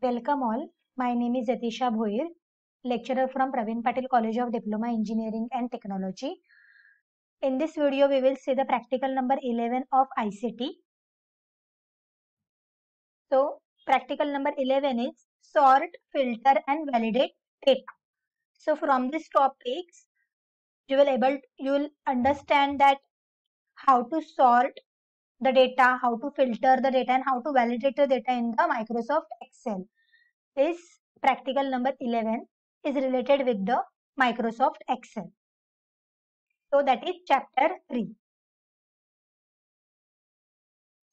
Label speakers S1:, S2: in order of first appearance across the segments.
S1: Welcome all. My name is Zatisha Bhoir, lecturer from Praveen Patil College of Diploma Engineering and Technology. In this video, we will see the practical number 11 of ICT. So, practical number 11 is sort, filter and validate data. So, from these topics, you will understand that how to sort the data, how to filter the data and how to validate the data in the Microsoft Excel. This practical number 11 is related with the Microsoft Excel. So that is chapter 3.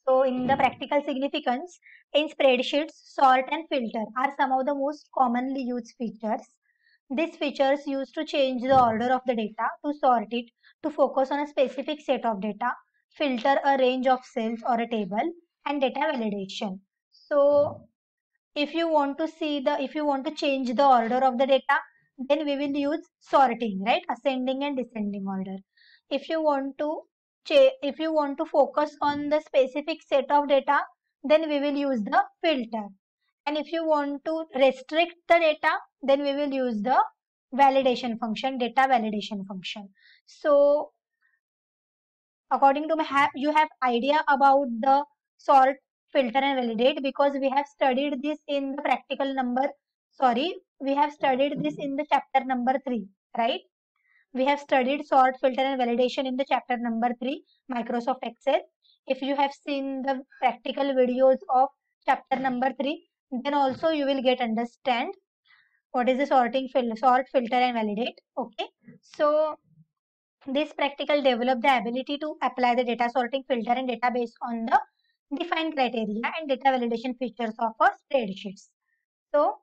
S1: So in the practical significance, in spreadsheets, sort and filter are some of the most commonly used features. These features used to change the order of the data, to sort it, to focus on a specific set of data, filter a range of cells or a table, and data validation. So if you want to change the order of the data, then we will use sorting, right? Ascending and descending order. If you want to focus on the specific set of data, then we will use the filter. And if you want to restrict the data, then we will use the validation function, data validation function. So according to you have idea about the sort, filter and validate, because we have studied this in the we have studied this in the chapter number 3, right? We have studied sort, filter and validation in the chapter number 3, Microsoft Excel. If you have seen the practical videos of chapter number 3, then also you will get understand what is the sort, filter and validate. Okay, so this practical develop the ability to apply the data sorting, filter and data based on the defined criteria and data validation features of our spreadsheets. So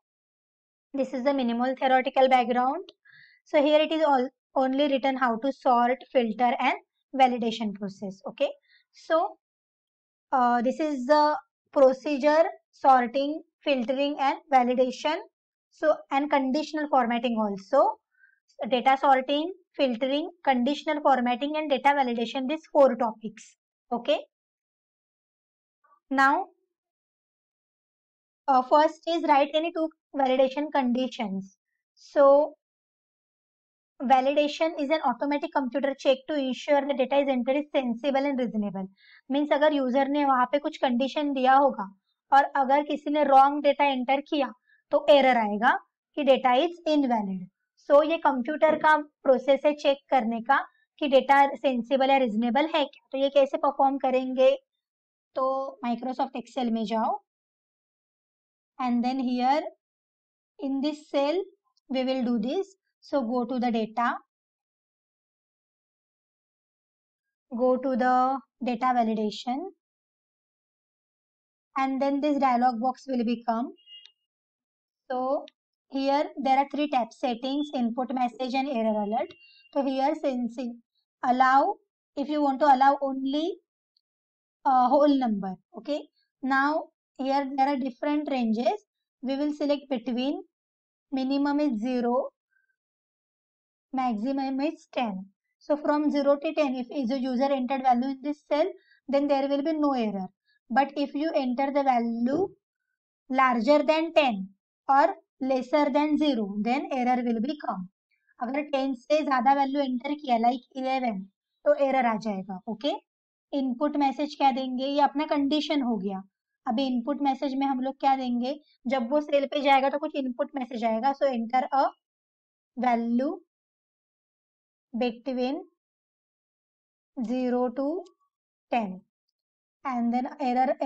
S1: this is the minimal theoretical background. So here it is only written how to sort, filter and validation process. Okay. So this is the procedure: sorting, filtering and validation. So and conditional formatting also. Data sorting, filtering, conditional formatting and data validation, these 4 topics. Okay. Now first is write any 2 validation conditions. So validation is an automatic computer check to ensure the data is entered is sensible and reasonable. Means अगर user ने वहां पे कुछ condition दिया होगा और अगर किसी ने रॉन्ग डेटा एंटर किया तो एरर आएगा कि डेटा इज इनवैलिड. सो ये कंप्यूटर का प्रोसेस है चेक करने का कि डेटा सेंसिबल या रिजनेबल है क्या. तो ये कैसे परफॉर्म करेंगे? तो माइक्रोसॉफ्ट एक्सेल में जाओ and then here in this cell we will do this. So go to the data, go to the data validation, and then this dialog box will become. So here there are 3 tabs: settings, input message and error alert. So here sensing allow, if you want to allow only a whole number. Okay, now here there are different ranges. We will select between, minimum is 0, maximum is 10. So from 0 to 10, if is a user entered value in this cell, then there will be no error. But if you enter the value larger than 10 or lesser than 0, then error will be come. अगर 10 से ज्यादा value enter किया like 11 तो error आ जाएगा. Okay, input message क्या देंगे? ये अपना कंडीशन हो गया. अभी इनपुट मैसेज में हम लोग क्या देंगे? जब वो सेल पे जाएगा तो कुछ इनपुट मैसेज आएगा. So enter a value between 0 to 10 and then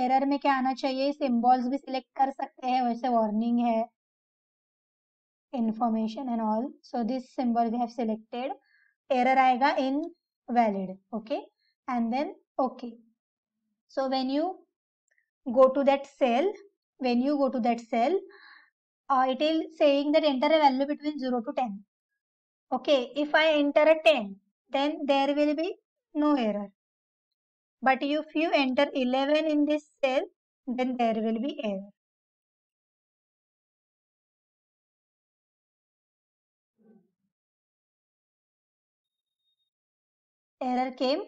S1: error में क्या आना चाहिए? सिंबल्स भी सिलेक्ट कर सकते हैं, वैसे वार्निंग है, information and all. So this symbol we have selected. Error आएगा invalid. Okay, and then okay. So when you go to that cell, it is saying that enter a value between 0 to 10. Okay, if I enter a 10, then there will be no error. But if you enter 11 in this cell, then there will be error. Error came.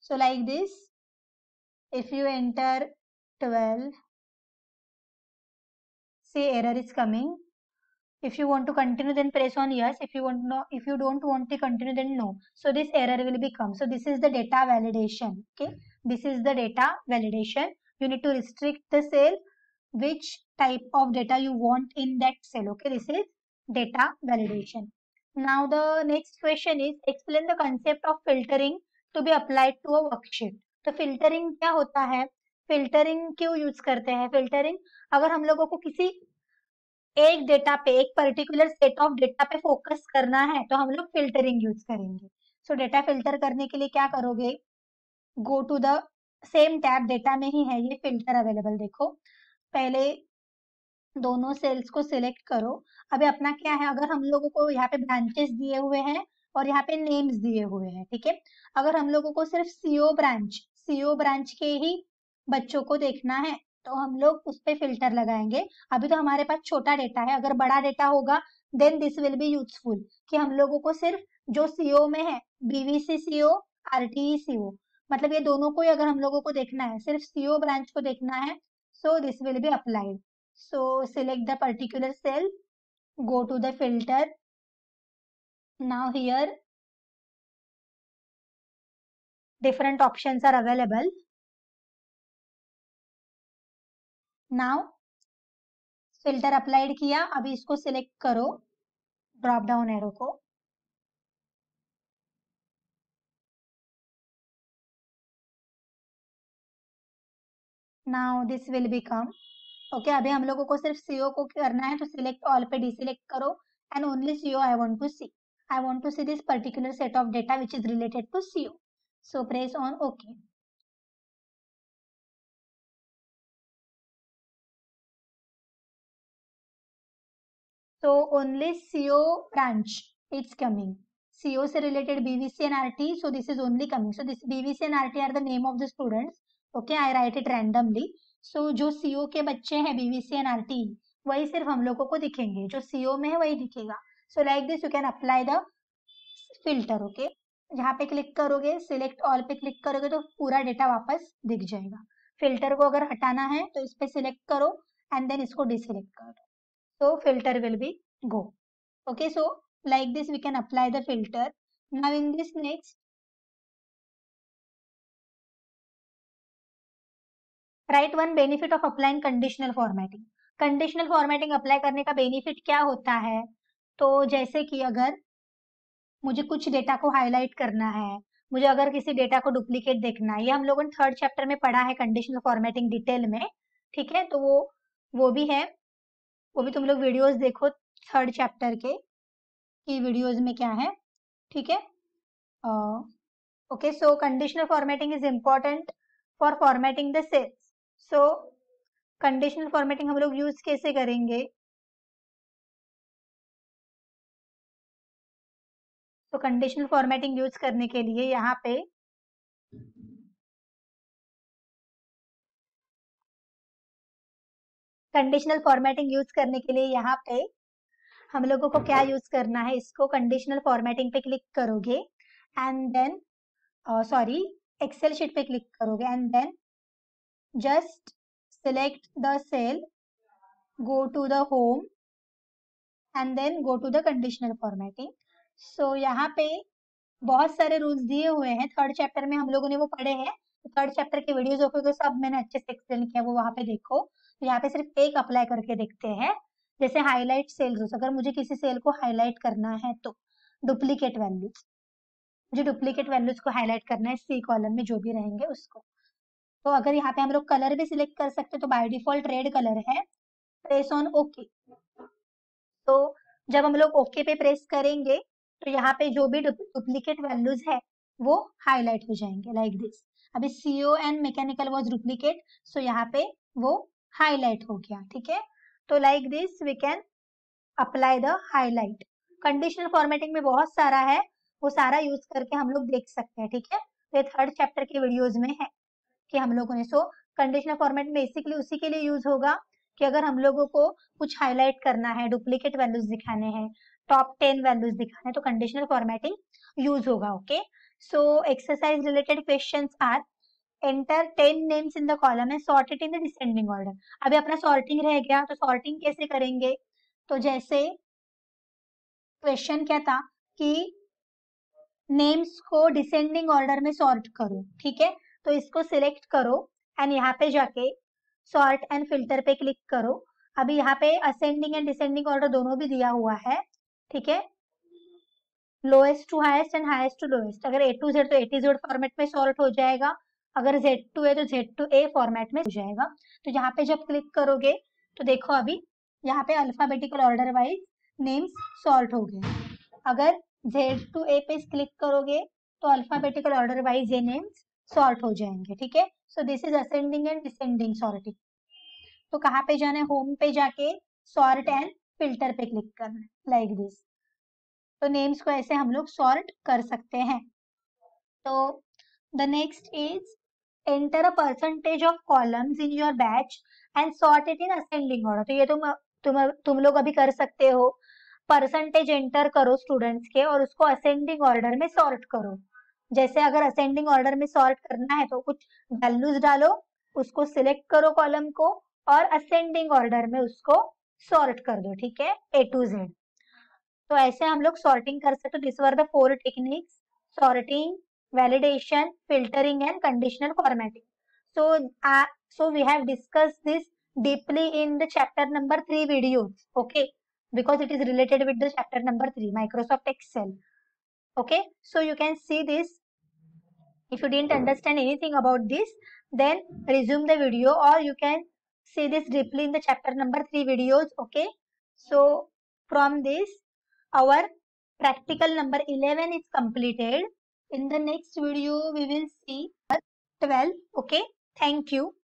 S1: So like this, if you enter 12, See, error is coming. If you want to continue, then press on yes. If you want no, if you don't want to continue, then no. So this error will become. So this is the data validation. Okay, this is the data validation. You need to restrict the cell which type of data you want in that cell. Okay, this is data validation. Now the next question is explain the concept of filtering to be applied to a worksheet. तो filtering क्या होता है? filtering क्यों use करते हैं? filtering अगर हम लोगों को किसी एक डेटा पे, एक पर्टिकुलर सेट ऑफ डेटा पे फोकस करना है तो हम लोग फिल्टरिंग यूज करेंगे. सो डेटा फिल्टर करने के लिए क्या करोगे? Go to the same tab, data में ही है ये फिल्टर अवेलेबल. देखो पहले दोनों सेल्स को सिलेक्ट करो. अभी अपना क्या है, अगर हम लोगों को यहाँ पे ब्रांचेस दिए हुए हैं और यहाँ पे नेम्स दिए हुए हैं, ठीक है. अगर हम लोगों को सिर्फ सीओ ब्रांच के ही बच्चों को देखना है तो हम लोग उस पे फिल्टर लगाएंगे. अभी तो हमारे पास छोटा डेटा है, अगर बड़ा डेटा होगा then this will be useful कि हम लोगों को सिर्फ जो सीओ में है, बीवीसी सीओ, आरटीई सीओ, मतलब ये दोनों को ही अगर हम लोगों को देखना है, सिर्फ सीओ ब्रांच को देखना है, so this will be applied. So select the particular cell, go to the filter. Now here different options are available. Now filter applied किया, अभी इसको select करो drop down arrow को. Now this will become okay. अभी हम लोगों को सिर्फ CO को करना है तो select all पे deselect करो and only CO I want to see. I want to see this particular set of data which is related to CO. So press on OK. So only CO branch it's coming. CO से related BVC and RT. So this is only coming. So this BVC and RT are the name of the students. Okay, I write it randomly. So जो CO के बच्चे हैं BVC and RT वही सिर्फ हम लोगों को दिखेंगे, जो CO में है वही दिखेगा. So like this you can apply the filter. Okay, यहाँ पे क्लिक करोगे, सिलेक्ट ऑल पे क्लिक करोगे तो पूरा डेटा वापस दिख जाएगा. फिल्टर को अगर हटाना है तो इस पे सिलेक्ट करो एंड देन इसको डिसिलेक्ट करो. So filter will be go. Okay, so like this we can apply the filter. Now in this next, write one benefit of applying conditional formatting. conditional formatting apply करने का benefit क्या होता है? तो जैसे कि अगर मुझे कुछ डेटा को हाईलाइट करना है, मुझे अगर किसी डेटा को डुप्लीकेट देखना है, ये हम लोगों ने थर्ड चैप्टर में पढ़ा है कंडीशनल फॉर्मेटिंग डिटेल में, ठीक है. तो वो भी है, वो भी तुम लोग वीडियोस देखो थर्ड चैप्टर के की वीडियोस में क्या है, ठीक है. Okay, so conditional formatting is important for formatting the cells. So conditional formatting हम लोग यूज कैसे करेंगे? तो कंडीशनल फॉर्मेटिंग यूज करने के लिए यहाँ पे कंडीशनल फॉर्मेटिंग यूज करने के लिए यहाँ पे हम लोगों को क्या यूज करना है? इसको कंडीशनल फॉर्मेटिंग पे क्लिक करोगे and then sorry Excel sheet पे क्लिक करोगे and then just select the cell, go to the home and then go to the conditional formatting. So यहाँ पे बहुत सारे रूल्स दिए हुए हैं, थर्ड चैप्टर में हम लोगों ने वो पढ़े हैं. थर्ड चैप्टर के वीडियोस होंगे सब मैंने अच्छे से एक्सप्लेन किया, वो वहां पे देखो. तो यहाँ पे सिर्फ एक अप्लाई करके देखते हैं. जैसे हाईलाइट सेल रूल्स, अगर मुझे किसी सेल को हाईलाइट करना है तो डुप्लीकेट वैल्यूज, मुझे डुप्लीकेट वैल्यूज को हाईलाइट करना है सी कॉलम में जो भी रहेंगे उसको. तो अगर यहाँ पे हम लोग कलर भी सिलेक्ट कर सकते हैं तो बाय डिफॉल्ट रेड कलर है. Press on okay. तो जब हम लोग ओके पे प्रेस करेंगे तो यहाँ पे जो भी डुप्लीकेट वैल्यूज है वो हाईलाइट हो जाएंगे लाइक दिस. अभी CO and mechanical was duplicate, so यहाँ पे वो हाईलाइट हो गया, ठीक है. तो like this we can apply the highlight. Conditional formatting में बहुत सारा है, वो सारा यूज करके हम लोग देख सकते हैं, ठीक है. तो ये थर्ड चैप्टर के वीडियोज में है कि हम लोगों ने. सो कंडीशनल फॉर्मेट बेसिकली उसी के लिए यूज होगा कि अगर हम लोगों को कुछ हाईलाइट करना है, डुप्लीकेट वैल्यूज दिखाने हैं, टॉप 10 वैल्यूज दिखाने, तो कंडीशनल फॉर्मेटिंग यूज होगा. Okay, so exercise related questions are enter 10 names in the column and sort it in the descending order. अभी अपना सॉर्टिंग रह गया, तो सॉर्टिंग कैसे करेंगे? तो जैसे क्वेश्चन क्या था कि नेम्स को डिसेंडिंग ऑर्डर में सॉर्ट करो, ठीक है। तो इसको सिलेक्ट करो एंड यहाँ पे जाके सॉर्ट एंड फिल्टर पे क्लिक करो। अभी यहाँ पे असेंडिंग एंड डिसेंडिंग ऑर्डर दोनों भी दिया हुआ है, ठीक है, lowest to highest and highest to lowest. अगर ए टू जेड तो ए टू जेड फॉर्मेट में सॉर्ट हो जाएगा, अगर जेड टू ए तो जेड टू ए फॉर्मेट में हो जाएगा। तो यहाँ पे जब क्लिक करोगे तो देखो अभी यहाँ पे alphabetical order wise names sort हो गए। अगर जेड टू ए पे क्लिक करोगे तो अल्फाबेटिकल ऑर्डर वाइज ये नेम्स सॉर्ट हो जाएंगे, ठीक है। So this is ascending and descending sorting. तो कहाँ पे जाना है? होम पे जाके सॉर्ट एंड फिल्टर पे क्लिक करना है, लाइक दिस। तो नेम्स को ऐसे हम लोग सॉर्ट कर सकते हैं। तो the next is enter a percentage of columns in your batch and sort it in ascending order. तो ये तुम लोग अभी कर सकते हो। परसेंटेज एंटर करो स्टूडेंट्स के और उसको असेंडिंग ऑर्डर में सॉर्ट करो। जैसे अगर असेंडिंग ऑर्डर में सॉर्ट करना है तो कुछ वैल्यूज डालो, उसको सिलेक्ट करो कॉलम को और असेंडिंग ऑर्डर में उसको सॉर्ट कर दो, ठीक है, ए टू जेड। तो ऐसे हम लोग सॉर्टिंग कर सकते। This were the 4 techniques: sorting, validation, filtering and conditional formatting. So we have discussed this deeply in the chapter number 3 videos, okay, because it is related with the chapter number 3, Microsoft Excel. Okay, so you can see this. If you didn't understand anything about this, then resume the video or you can see this deeply in the chapter number 3 videos. Okay, so from this our practical number 11 is completed. In the next video we will see 12. Okay, thank you.